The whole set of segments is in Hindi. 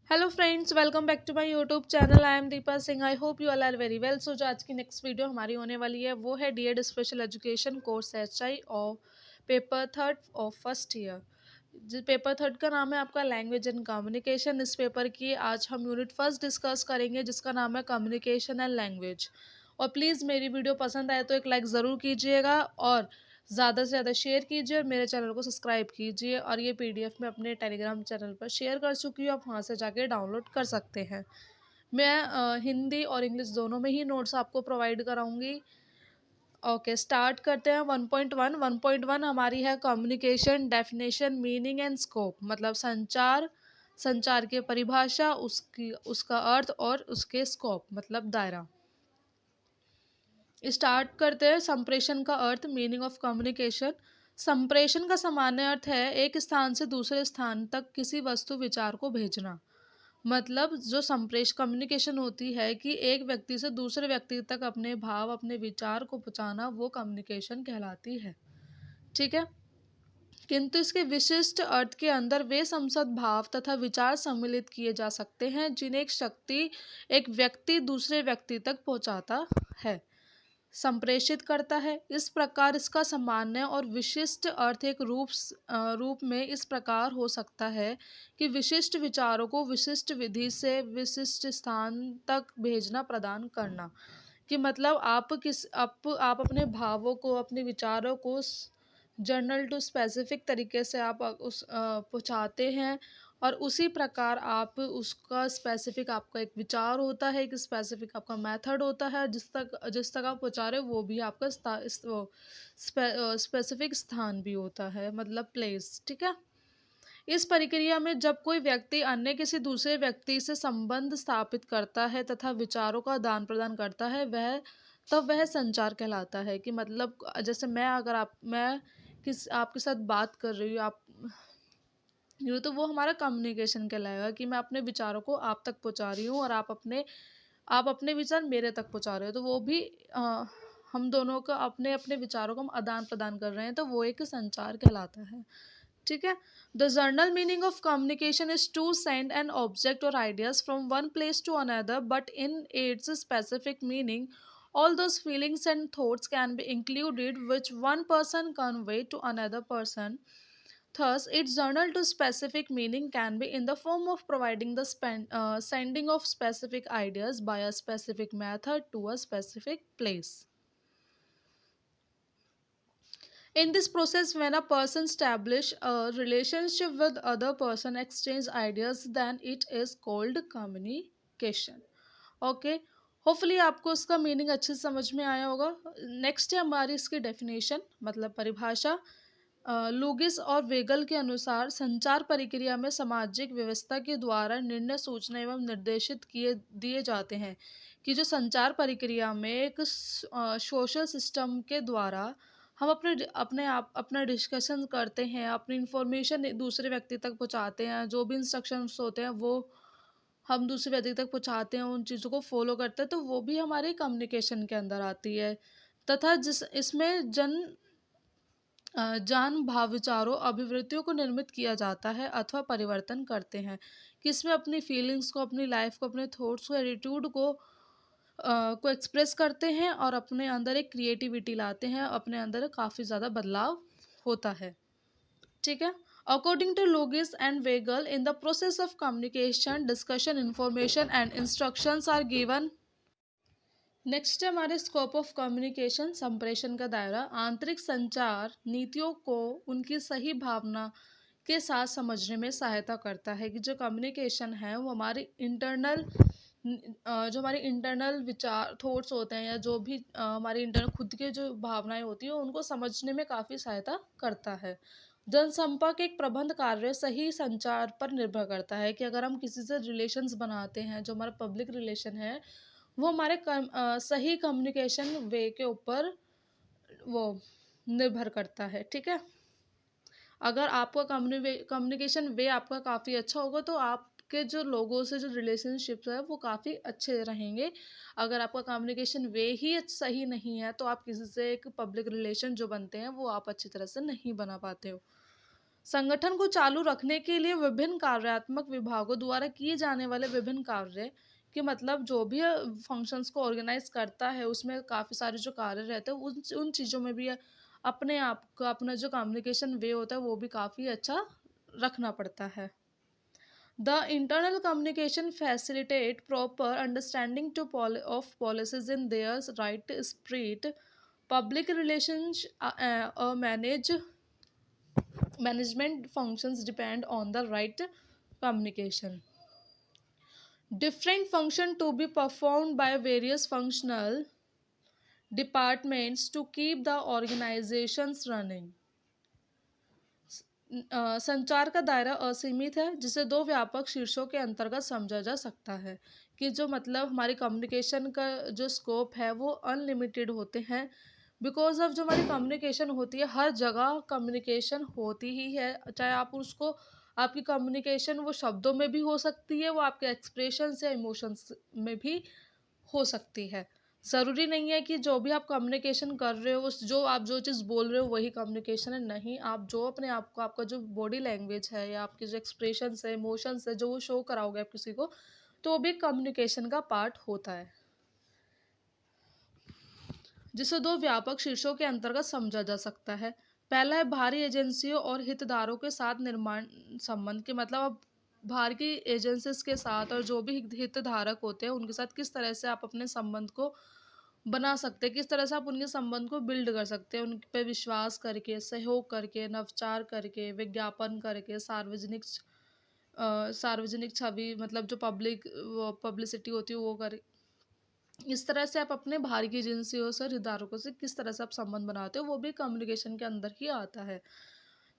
Hello friends, welcome back to my YouTube channel. I am Deepa Singh. I hope you all are very well. So जो आज की नेक्स्ट वीडियो हमारी होने वाली है वो है DEd special education course HI और paper third of first year. जो पेपर थर्ड का नाम है आपका लैंग्वेज एंड कम्युनिकेशन। इस पेपर की आज हम यूनिट फर्स्ट डिस्कस करेंगे जिसका नाम है कम्युनिकेशन एंड लैंग्वेज। और प्लीज़ मेरी वीडियो पसंद आए तो एक लाइक ज़रूर कीजिएगा और ज़्यादा से ज़्यादा शेयर कीजिए और मेरे चैनल को सब्सक्राइब कीजिए। और ये पीडीएफ मैं अपने टेलीग्राम चैनल पर शेयर कर चुकी हूँ, आप वहाँ से जाके डाउनलोड कर सकते हैं। मैं हिंदी और इंग्लिश दोनों में ही नोट्स आपको प्रोवाइड कराऊंगी। ओके, स्टार्ट करते हैं। 1.1 हमारी है communication definition meaning and scope, मतलब संचार की परिभाषा, उसका अर्थ और उसके स्कोप मतलब दायरा। स्टार्ट करते हैं। संप्रेषण का अर्थ, मीनिंग ऑफ कम्युनिकेशन। संप्रेषण का सामान्य अर्थ है एक स्थान से दूसरे स्थान तक किसी वस्तु विचार को भेजना। मतलब जो संप्रेष कम्युनिकेशन होती है कि एक व्यक्ति से दूसरे व्यक्ति तक अपने भाव अपने विचार को पहुंचाना, वो कम्युनिकेशन कहलाती है। ठीक है। किंतु इसके विशिष्ट अर्थ के अंदर वे संसद भाव तथा विचार सम्मिलित किए जा सकते हैं जिन्हें एक व्यक्ति दूसरे व्यक्ति तक पहुंचाता है, संप्रेषित करता है। इस प्रकार इसका सामान्य और विशिष्ट अर्थ एक रूप में इस प्रकार हो सकता है कि विशिष्ट विचारों को विशिष्ट विधि से विशिष्ट स्थान तक भेजना प्रदान करना। कि मतलब आप अपने भावों को, अपने विचारों को जर्नल टू स्पेसिफिक तरीके से आप पहुँचाते हैं। और उसी प्रकार आप उसका स्पेसिफिक, आपका एक विचार होता है, एक स्पेसिफिक आपका मेथड होता है, जिस तक आप पहुँचा रहे हो वो भी आपका स्पेसिफिक स्थान भी होता है, मतलब प्लेस। ठीक है। इस प्रक्रिया में जब कोई व्यक्ति अन्य किसी दूसरे व्यक्ति से संबंध स्थापित करता है तथा विचारों का आदान प्रदान करता है, वह संचार कहलाता है। कि मतलब जैसे मैं आपके साथ बात कर रही हूँ, आप यूँ तो वो हमारा कम्युनिकेशन कहलाएगा कि मैं अपने विचारों को आप तक पहुँचा रही हूँ और आप अपने विचार मेरे तक पहुँचा रहे हो, तो वो भी हम दोनों का अपने अपने विचारों का हम आदान प्रदान कर रहे हैं, तो वो एक संचार कहलाता है। ठीक है। The general meaning of communication is to send an object और ideas from one place to another, but in its specific meaning all those feelings and thoughts can be included which one person convey to another person. Thus, its journal to specific meaning can be in the form of providing the sending of specific ideas by a specific method to a specific place. In this process, when a person establish a relationship with other person, exchange ideas, then it is called communication. Okay. Hopefully आपको उसका मीनिंग अच्छे से समझ में आया होगा। नेक्स्ट है हमारी इसकी डेफिनेशन, मतलब परिभाषा। लुगिस और वेगल के अनुसार संचार प्रक्रिया में सामाजिक व्यवस्था के द्वारा निर्णय, सूचना एवं निर्देशित किए दिए जाते हैं। कि जो संचार प्रक्रिया में एक सोशल सिस्टम के द्वारा हम अपने आप अपना डिस्कशन करते हैं, अपनी इंफॉर्मेशन दूसरे व्यक्ति तक पहुंचाते हैं, जो भी इंस्ट्रक्शंस होते हैं वो हम दूसरे व्यक्ति तक पहुंचाते हैं, उन चीज़ों को फॉलो करते हैं, तो वो भी हमारे कम्युनिकेशन के अंदर आती है। तथा जिस इसमें जान भाव विचारों अभिवृत्तियों को निर्मित किया जाता है अथवा परिवर्तन करते हैं। कि इसमें अपनी फीलिंग्स को, अपनी लाइफ को, अपने थॉट्स को, एटीट्यूड को एक्सप्रेस करते हैं और अपने अंदर एक क्रिएटिविटी लाते हैं, अपने अंदर काफ़ी ज़्यादा बदलाव होता है। ठीक है। According to Logis and Wegel, in the process of communication, discussion, information and instructions are given. Next है हमारे स्कोप ऑफ कम्युनिकेशन, संप्रेषण का दायरा। आंतरिक संचार नीतियों को उनकी सही भावना के साथ समझने में सहायता करता है। कि जो कम्युनिकेशन है वो हमारी इंटरनल विचार, थॉट्स होते हैं, या जो भी हमारी इंटरनल खुद के जो भावनाएं होती हैं उनको समझने में काफ़ी सहायता करता है। जनसंपर्क एक प्रबंध कार्य सही संचार पर निर्भर करता है। कि अगर हम किसी से रिलेशंस बनाते हैं, जो हमारा पब्लिक रिलेशन है, वो हमारे सही कम्युनिकेशन वे के ऊपर वो निर्भर करता है। ठीक है। अगर आपका कम्युनिकेशन वे आपका काफ़ी अच्छा होगा तो आपके जो लोगों से जो रिलेशनशिप है वो काफ़ी अच्छे रहेंगे। अगर आपका कम्युनिकेशन वे ही सही नहीं है तो आप किसी से एक पब्लिक रिलेशन जो बनते हैं वो आप अच्छी तरह से नहीं बना पाते हो। संगठन को चालू रखने के लिए विभिन्न कार्यात्मक विभागों द्वारा किए जाने वाले विभिन्न कार्य कि मतलब जो भी फंक्शंस को ऑर्गेनाइज करता है उसमें काफ़ी सारे जो कार्य रहते हैं उन उन चीज़ों में भी अपने आप का अपना जो कम्युनिकेशन वे होता है वो भी काफ़ी अच्छा रखना पड़ता है। The internal communication facilitate proper understanding of policies in their right spirit. Public relations management functions depend on the right communication. Different function to be performed by various functional departments to keep the organizations running. संचार का दायरा असीमित है जिसे दो व्यापक शीर्षों के अंतर्गत समझा जा सकता है कि जो मतलब हमारी कम्युनिकेशन का जो स्कोप है वो अनलिमिटेड होते हैं। बिकॉज ऑफ जो हमारी कम्युनिकेशन होती है हर जगह कम्युनिकेशन होती ही है, चाहे आप उसको आपकी कम्युनिकेशन वो शब्दों में भी हो सकती है, वो आपके एक्सप्रेशंस या इमोशंस में भी हो सकती है। ज़रूरी नहीं है कि जो भी आप कम्युनिकेशन कर रहे हो उस जो आप जो चीज़ बोल रहे हो वही कम्युनिकेशन है, नहीं, आप जो अपने आप को आपका जो बॉडी लैंग्वेज है या आपके जो एक्सप्रेशंस है इमोशंस है जो वो शो कराओगे आप किसी को, तो वो भी कम्युनिकेशन का पार्ट होता है जिसे दो व्यापक शीर्षों के अंतर्गत समझा जा सकता है। पहला है बाहरी एजेंसियों और हितधारकों के साथ निर्माण संबंध के मतलब आप बाहर की एजेंसीज के साथ और जो भी हितधारक होते हैं उनके साथ किस तरह से आप अपने संबंध को बना सकते हैं, किस तरह से आप उनके संबंध को बिल्ड कर सकते हैं, उन पे विश्वास करके, सहयोग करके, नवचार करके, विज्ञापन करके, सार्वजनिक छवि मतलब जो पब्लिसिटी होती है वो कर, इस तरह से आप अपने बाहर की एजेंसियों से हितधारकों से किस तरह से आप संबंध बनाते हो वो भी कम्युनिकेशन के अंदर ही आता है।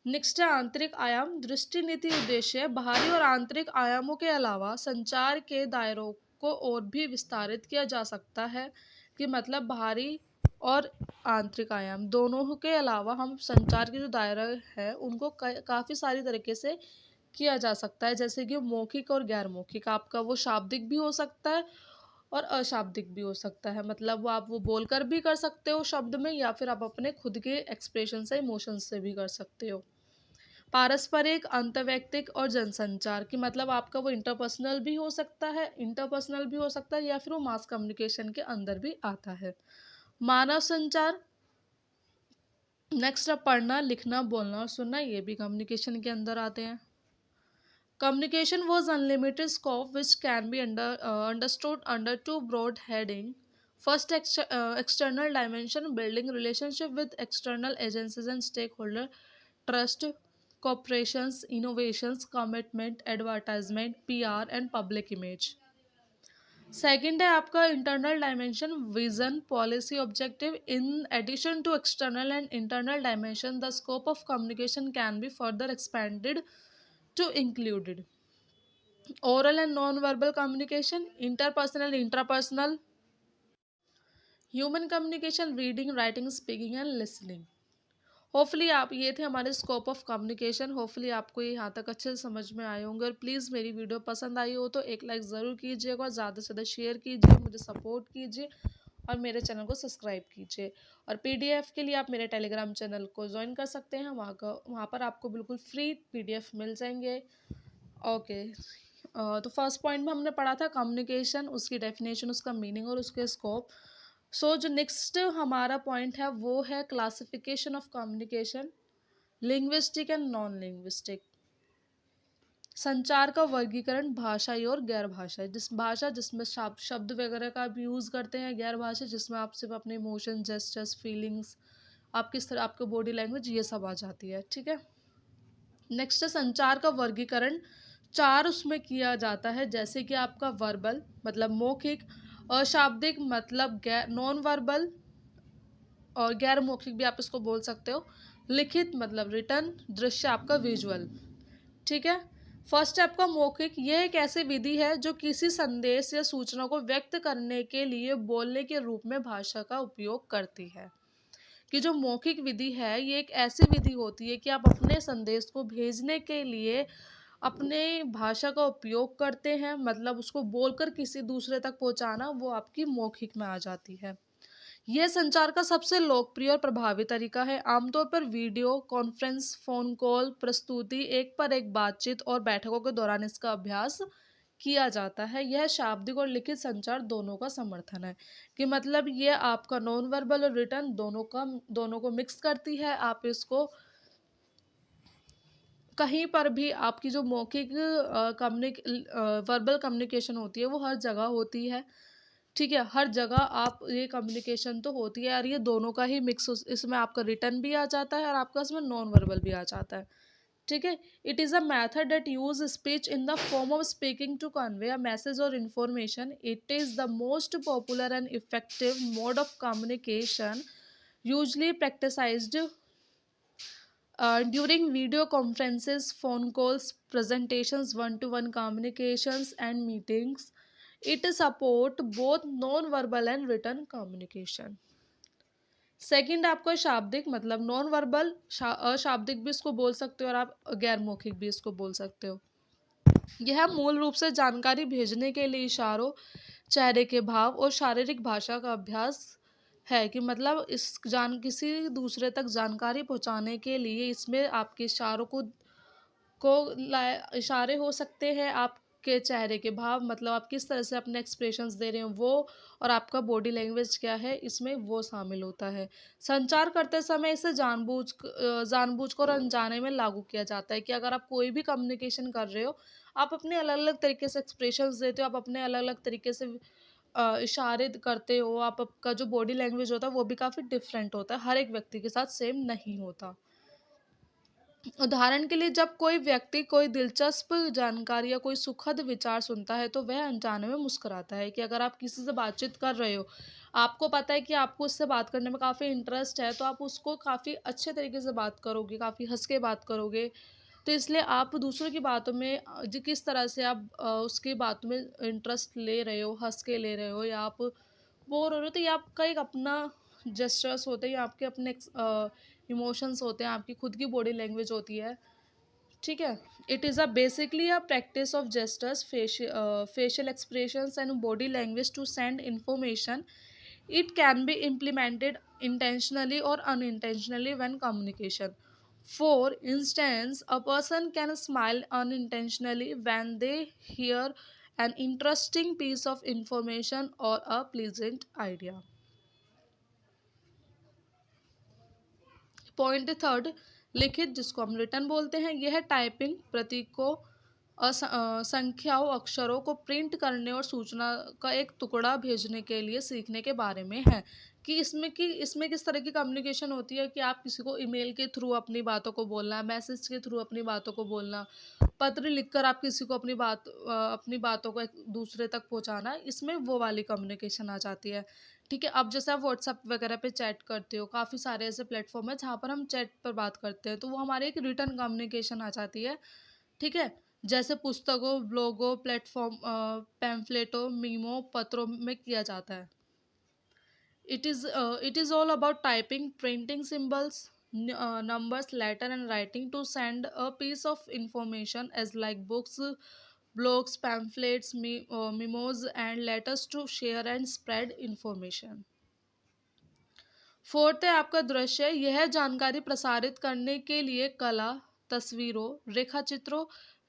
नेक्स्ट है आंतरिक आयाम। दृष्टि नीति उद्देश्य बाहरी और आंतरिक आयामों के अलावा संचार के दायरों को और भी विस्तारित किया जा सकता है कि मतलब बाहरी और आंतरिक आयाम दोनों के अलावा हम संचार के जो दायरा है उनको काफ़ी सारी तरीके से किया जा सकता है, जैसे कि मौखिक और गैर मौखिक। आपका वो शाब्दिक भी हो सकता है और अशाब्दिक भी हो सकता है, मतलब वो आप वो बोलकर भी कर सकते हो शब्द में या फिर आप अपने खुद के एक्सप्रेशन से इमोशंस से भी कर सकते हो। पारस्परिक, अंतर्वैयक्तिक और जनसंचार की मतलब आपका वो इंटरपर्सनल भी हो सकता है या फिर वो मास कम्युनिकेशन के अंदर भी आता है। मानव संचार, नेक्स्ट पढ़ना, लिखना, बोलना और सुनना, ये भी कम्युनिकेशन के अंदर आते हैं। Communication was unlimited scope which can be understood under two broad headings. First, external dimension, building relationship with external agencies and stakeholder, trust, corporations, innovations, commitment, advertisement, PR and public image. Second है आपका internal dimension, vision, policy, objective. In addition to external and internal dimension the scope of communication can be further expanded to included oral and non-verbal communication, interpersonal, intrapersonal, human communication, reading, writing, speaking and listening. Hopefully आप ये थे हमारे स्कोप ऑफ कम्युनिकेशन। होपफुली आपको ये यहाँ तक अच्छे से समझ में आए होंगे और प्लीज़ मेरी वीडियो पसंद आई हो तो एक लाइक ज़रूर कीजिएगा और ज़्यादा से ज़्यादा शेयर कीजिए, मुझे सपोर्ट कीजिए और मेरे चैनल को सब्सक्राइब कीजिए। और पीडीएफ के लिए आप मेरे टेलीग्राम चैनल को ज्वाइन कर सकते हैं, वहाँ पर आपको बिल्कुल फ्री पीडीएफ मिल जाएंगे। ओके, तो फर्स्ट पॉइंट में हमने पढ़ा था कम्युनिकेशन, उसकी डेफिनेशन, उसका मीनिंग और उसके स्कोप। सो जो नेक्स्ट हमारा पॉइंट है वो है classification of communication, linguistic and non linguistic. संचार का वर्गीकरण, भाषाई और गैर भाषाई। जिस भाषा जिसमें शब्द वगैरह का आप यूज़ करते हैं, गैर भाषा जिसमें आप सिर्फ अपने इमोशन, जेस्चर्स, फीलिंग्स, आप किस तरह आपके बॉडी लैंग्वेज ये सब आ जाती है। ठीक है, नेक्स्ट है संचार का वर्गीकरण। चार उसमें किया जाता है, जैसे कि आपका वर्बल मतलब मौखिक, अशाब्दिक मतलब नॉन वर्बल और गैर मौखिक भी आप इसको बोल सकते हो, लिखित मतलब रिटन, दृश्य आपका विजुअल। ठीक है, फर्स्ट है आपका मौखिक। यह एक ऐसी विधि है जो किसी संदेश या सूचना को व्यक्त करने के लिए बोलने के रूप में भाषा का उपयोग करती है। कि जो मौखिक विधि है ये एक ऐसी विधि होती है कि आप अपने संदेश को भेजने के लिए अपने भाषा का उपयोग करते हैं, मतलब उसको बोलकर किसी दूसरे तक पहुंचाना, वो आपकी मौखिक में आ जाती है। यह संचार का सबसे लोकप्रिय और प्रभावी तरीका है। आमतौर पर वीडियो कॉन्फ्रेंस, फोन कॉल, प्रस्तुति, एक पर एक बातचीत और बैठकों के दौरान इसका अभ्यास किया जाता है। यह शाब्दिक और लिखित संचार दोनों का समर्थन है, कि मतलब ये आपका नॉन वर्बल और रिटर्न दोनों को मिक्स करती है। आप इसको कहीं पर भी, आपकी जो मौखिक वर्बल कम्युनिकेशन होती है वो हर जगह होती है, ठीक है, हर जगह आप ये कम्युनिकेशन तो होती है, और ये दोनों का ही मिक्स, इसमें आपका रिटर्न भी आ जाता है और आपका इसमें नॉन वर्बल भी आ जाता है, ठीक है। It is a method that use speech in the form of speaking to convey a message और information. It is the most popular and effective mode of communication usually practised during video conferences, phone calls, presentations, one-to-one communications, and meetings. It support both non-verbal and written communication. Second आपको शाब्दिक, मतलब नॉन वर्बल, अशाब्दिक भी इसको बोल सकते हो और आप गैर मौखिक भी इसको बोल सकते हो। यह मूल रूप से जानकारी भेजने के लिए इशारों, चेहरे के भाव और शारीरिक भाषा का अभ्यास है, कि मतलब किसी दूसरे तक जानकारी पहुंचाने के लिए इसमें आपके इशारों को इशारे हो सकते हैं, आपके चेहरे के भाव, मतलब आप किस तरह से अपने एक्सप्रेशंस दे रहे हैं वो, और आपका बॉडी लैंग्वेज क्या है, इसमें वो शामिल होता है। संचार करते समय इसे जानबूझ कर अनजाने में लागू किया जाता है, कि अगर आप कोई भी कम्युनिकेशन कर रहे हो, आप अपने अलग अलग तरीके से एक्सप्रेशंस देते हो, आप अपने अलग अलग तरीके से इशारे करते हो, आपका जो बॉडी लैंग्वेज होता है वो भी काफ़ी डिफरेंट होता है, हर एक व्यक्ति के साथ सेम नहीं होता। उदाहरण के लिए, जब कोई व्यक्ति कोई दिलचस्प जानकारी या कोई सुखद विचार सुनता है तो वह अनजाने में मुस्कुराता है, कि अगर आप किसी से बातचीत कर रहे हो, आपको पता है कि आपको उससे बात करने में काफ़ी इंटरेस्ट है, तो आप उसको काफ़ी अच्छे तरीके से बात करोगे, काफ़ी हंस के बात करोगे। तो इसलिए आप दूसरों की बातों में किस तरह से आप उसकी बातों में इंटरेस्ट ले रहे हो, हंस के ले रहे हो, या आप बोर हो रहे हो, तो ये आपका एक अपना जेस्चर्स होते हैं, या आपके अपने इमोशंस होते हैं, आपकी खुद की बॉडी लैंग्वेज होती है, ठीक है। It is a basically a practice of gestures, facial expressions and body language to send information. It can be implemented intentionally or unintentionally when communication. For instance, a person can smile unintentionally when they hear an interesting piece of information or a pleasant idea. Point third, लिखित, जिसको हम रिटर्न बोलते हैं, यह टाइपिंग, प्रतीकों, संख्याओं, अक्षरों को प्रिंट करने और सूचना का एक टुकड़ा भेजने के लिए सीखने के बारे में है, कि इसमें किस तरह की कम्युनिकेशन होती है, कि आप किसी को ईमेल के थ्रू अपनी बातों को बोलना, मैसेज के थ्रू अपनी बातों को बोलना, पत्र लिखकर आप किसी को अपनी बातों को एक दूसरे तक पहुंचाना, इसमें वो वाली कम्युनिकेशन आ जाती है, ठीक है। अब जैसे आप व्हाट्सएप वगैरह पे चैट करते हो, काफ़ी सारे ऐसे प्लेटफॉर्म है जहाँ पर हम चैट पर बात करते हैं, तो वो हमारे एक रिटर्न कम्युनिकेशन आ जाती है, ठीक है। जैसे पुस्तकों, ब्लॉगों, प्लेटफॉर्म, पैम्फलेटों, मीमो, पत्रों में किया जाता है। It is all about typing, printing symbols, numbers, letter, and writing to send a piece of information, as like books, blogs, pamphlets, memos, and letters to share and spread information. Fourth है आपका दृश्य। यह जानकारी प्रसारित करने के लिए कला, तस्वीरों, रेखाचित्रों,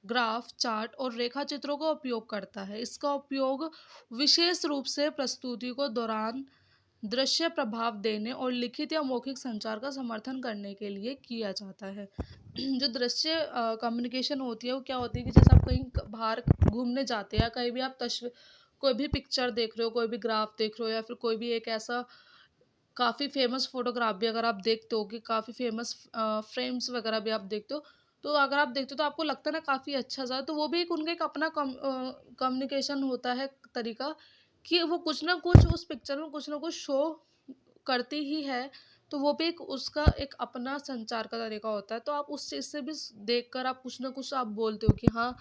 ग्राफ, चार्ट और रेखाचित्रों का उपयोग करता है। इसका उपयोग विशेष रूप से प्रस्तुति को दौरान दृश्य प्रभाव देने और लिखित या मौखिक संचार का समर्थन करने के लिए किया जाता है। जो दृश्य कम्युनिकेशन होती है वो क्या होती है, कि जैसे आप कहीं बाहर घूमने जाते हैं, या कहीं भी आप तस्वीर, कोई भी पिक्चर देख रहे हो, कोई भी ग्राफ देख रहे हो, या फिर कोई भी एक ऐसा काफ़ी फेमस फोटोग्राफ भी अगर आप देखते हो, कि काफ़ी फेमस फ्रेम्स वगैरह भी आप देखते हो, तो अगर आप देखते हो तो आपको लगता है ना काफ़ी अच्छा सा, तो वो भी एक उनका एक अपना कम्युनिकेशन होता है तरीका, कि वो कुछ ना कुछ उस पिक्चर में कुछ ना कुछ शो करती ही है, तो वो भी एक उसका एक अपना संचार का तरीका होता है। तो आप उस चीज़ से भी देखकर आप कुछ ना कुछ आप बोलते हो, कि हाँ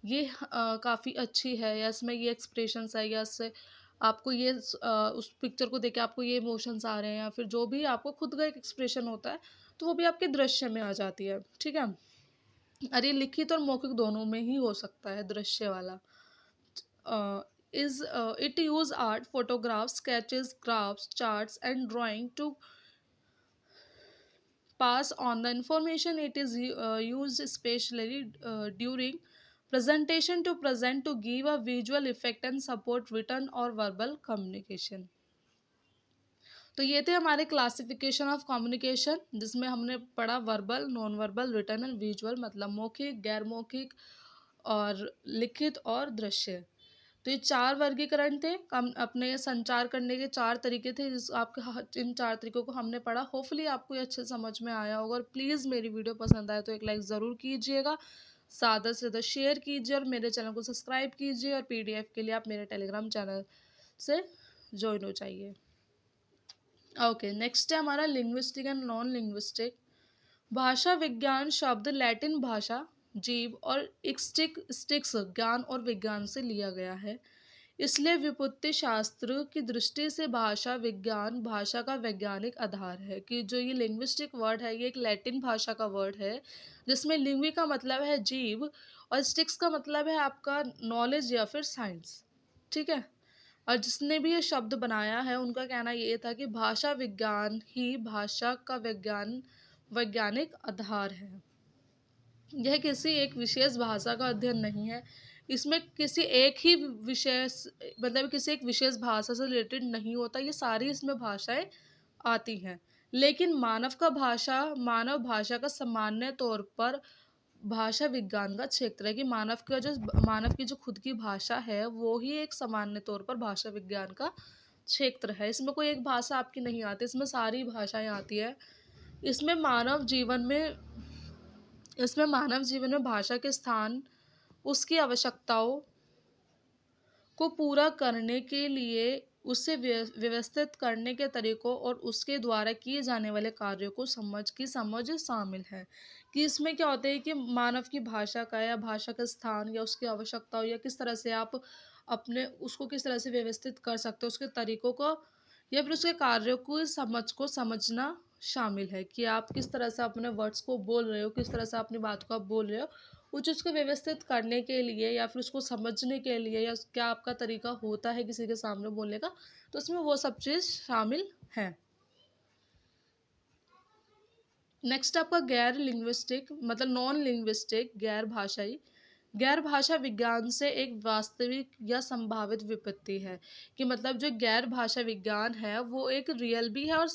ये काफ़ी अच्छी है, या इसमें ये एक्सप्रेशंस है, या इससे आपको ये उस पिक्चर को देख के आपको ये इमोशंस आ रहे हैं, या फिर जो भी आपको खुद का एक एक्सप्रेशन होता है, तो वो भी आपके दृश्य में आ जाती है, ठीक है। और ये लिखित और मौखिक दोनों में ही हो सकता है, दृश्य वाला। is it use art, photographs, sketches, graphs, charts, and drawing to pass on the information. It is used especially during presentation to present, to give a visual effect and support written or verbal communication. तो ये थे हमारे क्लासिफिकेशन ऑफ कम्युनिकेशन, जिसमें हमने पढ़ा verbal, non verbal, written and visual, मतलब मौखिक, गैर मौखिक और लिखित और दृश्य। तो ये चार वर्गीकरण थे, हम अपने संचार करने के चार तरीके थे, जिस आपके इन चार तरीकों को हमने पढ़ा। होपफुली आपको ये अच्छे समझ में आया होगा, और प्लीज़ मेरी वीडियो पसंद आए तो एक लाइक ज़रूर कीजिएगा, ज़्यादा से ज़्यादा शेयर कीजिए, और मेरे चैनल को सब्सक्राइब कीजिए, और पीडीएफ के लिए आप मेरे टेलीग्राम चैनल से ज्वाइन हो जाइए। ओके, नेक्स्ट है हमारा लिंग्विस्टिक एंड नॉन लिंग्विस्टिक। भाषा विज्ञान शब्द लैटिन भाषा, जीव और स्टिक्स ज्ञान और विज्ञान से लिया गया है। इसलिए व्युत्पत्ति शास्त्र की दृष्टि से भाषा विज्ञान भाषा का वैज्ञानिक आधार है। कि जो ये लिंग्विस्टिक वर्ड है, ये एक लैटिन भाषा का वर्ड है, जिसमें लिंग्वी का मतलब है जीव, और स्टिक्स का मतलब है आपका नॉलेज या फिर साइंस। ठीक है। और जिसने भी ये शब्द बनाया है, उनका कहना ये था कि भाषा विज्ञान ही भाषा का वैज्ञानिक आधार है। यह किसी एक विशेष भाषा का अध्ययन नहीं है। इसमें किसी एक ही विशेष, मतलब किसी एक विशेष भाषा से रिलेटेड नहीं होता, ये सारी इसमें भाषाएं आती हैं। लेकिन मानव भाषा का सामान्य तौर पर भाषा विज्ञान का क्षेत्र है। कि मानव की जो खुद की भाषा है, वो ही एक सामान्य तौर पर भाषा विज्ञान का क्षेत्र है। इसमें कोई एक भाषा आपकी नहीं आती, इसमें सारी भाषाएं आती है। इसमें मानव जीवन में इसमें मानव जीवन में भाषा के स्थान, उसकी आवश्यकताओं को पूरा करने के लिए, उसे व्यवस्थित करने के तरीकों और उसके द्वारा किए जाने वाले कार्यों को समझ शामिल है। कि इसमें क्या होता है कि मानव की भाषा का या भाषा का स्थान या उसकी आवश्यकताओं, या किस तरह से आप अपने उसको किस तरह से व्यवस्थित कर सकते हो, उसके तरीकों को या फिर उसके कार्यों को समझना शामिल है। कि आप किस तरह से अपने वर्ड्स को बोल रहे हो, किस तरह से अपनी बात को आप बोल रहे हो, उस चीज़ को व्यवस्थित करने के लिए या फिर उसको समझने के लिए, या क्या आपका तरीका होता है किसी के सामने बोलने का, तो उसमें वो सब चीज़ शामिल है। नेक्स्ट आपका गैर लिंग्विस्टिक, मतलब नॉन लिंग्विस्टिक, गैर भाषा विज्ञान से एक वास्तविक या संभावित विपत्ति है। कि मतलब जो गैर भाषा विज्ञान है, वो एक रियल भी है और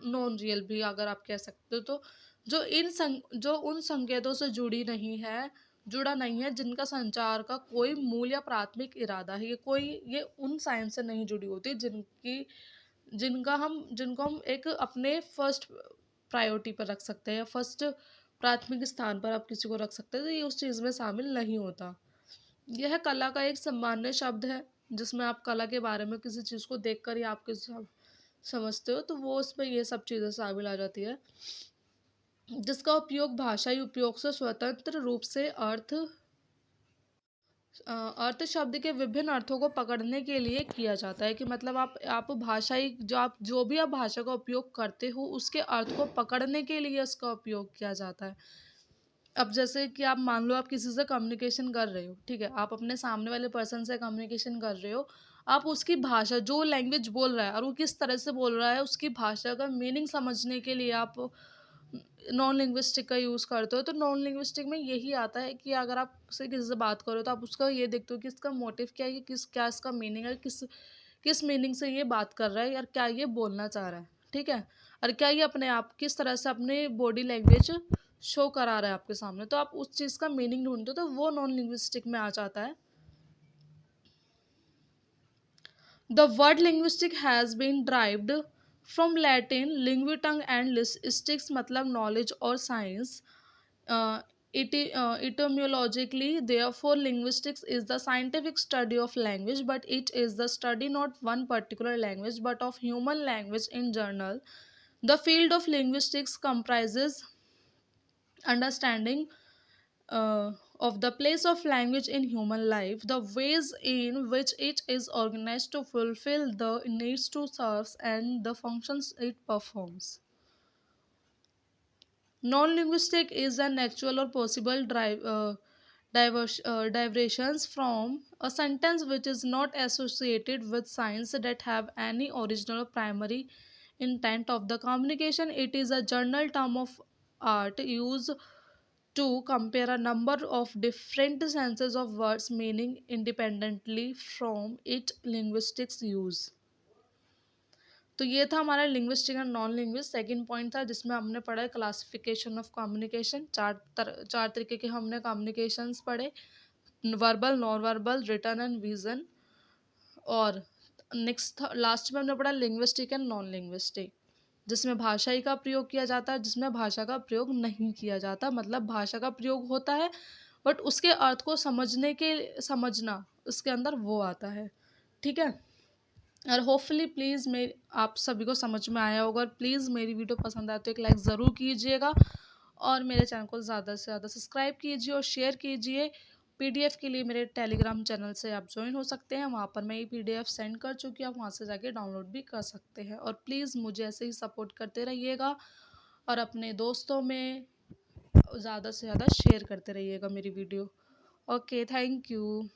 नॉन रियल भी, अगर आप कह सकते हो तो। जो उन संकेतों से जुड़ा नहीं है, जिनका संचार का कोई मूल या प्राथमिक इरादा है। ये उन साइंस से नहीं जुड़ी होती जिनको हम एक अपने फर्स्ट प्रायोरिटी पर रख सकते हैं, या फर्स्ट प्राथमिक स्थान पर आप किसी को रख सकते हैं, तो ये उस चीज़ में शामिल नहीं होता। यह कला का एक सामान्य शब्द है, जिसमें आप कला के बारे में किसी चीज़ को देखकर ही आप समझते हो, तो वो उसमें ये सब चीज़ें शामिल आ जाती है। जिसका उपयोग भाषाई उपयोग से स्वतंत्र रूप से अर्थ शब्द के विभिन्न अर्थों को पकड़ने के लिए किया जाता है। कि मतलब आप भाषाई जो भी आप भाषा का उपयोग करते हो, उसके अर्थ को पकड़ने के लिए उसका उपयोग किया जाता है। अब जैसे कि आप मान लो, आप किसी से कम्युनिकेशन कर रहे हो, ठीक है, आप अपने सामने वाले पर्सन से कम्युनिकेशन कर रहे हो, आप उसकी भाषा, जो लैंग्वेज बोल रहा है और वो किस तरह से बोल रहा है, उसकी भाषा का मीनिंग समझने के लिए आप नॉन लिंग्विस्टिक का यूज़ करते हो। तो नॉन लिंग्विस्टिक में यही आता है कि अगर आप से किसी से बात करो, तो आप उसका ये देखते हो कि इसका मोटिव क्या है, क्या इसका मीनिंग है, किस मीनिंग से ये बात कर रहा है, यार क्या ये बोलना चाह रहा है। ठीक है। और क्या ये अपने आप किस तरह से अपने बॉडी लैंग्वेज शो करा रहा है आपके सामने, तो आप उस चीज़ का मीनिंग ढूंढते हो, तो वो नॉन लिंग्विस्टिक में आ जाता है। The word linguistic has been derived from Latin लिंग्विटंग एंड लिस्टिक्स, मतलब नॉलेज और science. Etymologically, therefore, linguistics is the scientific study of language, but it is the study not one particular language, but of human language in general. The field of linguistics comprises understanding of the place of language in human life, the ways in which it is organized to fulfill the needs to serve, and the functions it performs. Non-linguistic is an actual or possible diversions from a sentence which is not associated with signs that have any original or primary intent of the communication. It is a general term of art used to compare a number of different senses of words meaning independently from its linguistics use. तो ये था हमारा linguistic and non linguist. Second point था जिसमें हमने पढ़ा क्लासिफिकेशन ऑफ कम्युनिकेशन। चार तरीके के हमने कम्युनिकेशंस पढ़े, verbal, non verbal, written and vision. और नेक्स्ट लास्ट में हमने पढ़ा लिंग्विस्टिक एंड नॉन लिंग्विस्टिक, जिसमें भाषाई का प्रयोग किया जाता है, जिसमें भाषा का प्रयोग नहीं किया जाता। मतलब भाषा का प्रयोग होता है बट उसके अर्थ को समझना उसके अंदर वो आता है। ठीक है। और होपफुली प्लीज़ मेरे आप सभी को समझ में आया होगा। और प्लीज़ मेरी वीडियो पसंद आए तो एक लाइक ज़रूर कीजिएगा और मेरे चैनल को ज़्यादा से ज़्यादा सब्सक्राइब कीजिए और शेयर कीजिए। पीडीएफ के लिए मेरे टेलीग्राम चैनल से आप ज्वाइन हो सकते हैं, वहाँ पर मैं ये पीडीएफ सेंड कर चुकी हूँ, आप वहाँ से जाके डाउनलोड भी कर सकते हैं। और प्लीज़ मुझे ऐसे ही सपोर्ट करते रहिएगा और अपने दोस्तों में ज़्यादा से ज़्यादा शेयर करते रहिएगा मेरी वीडियो। Okay, thank you.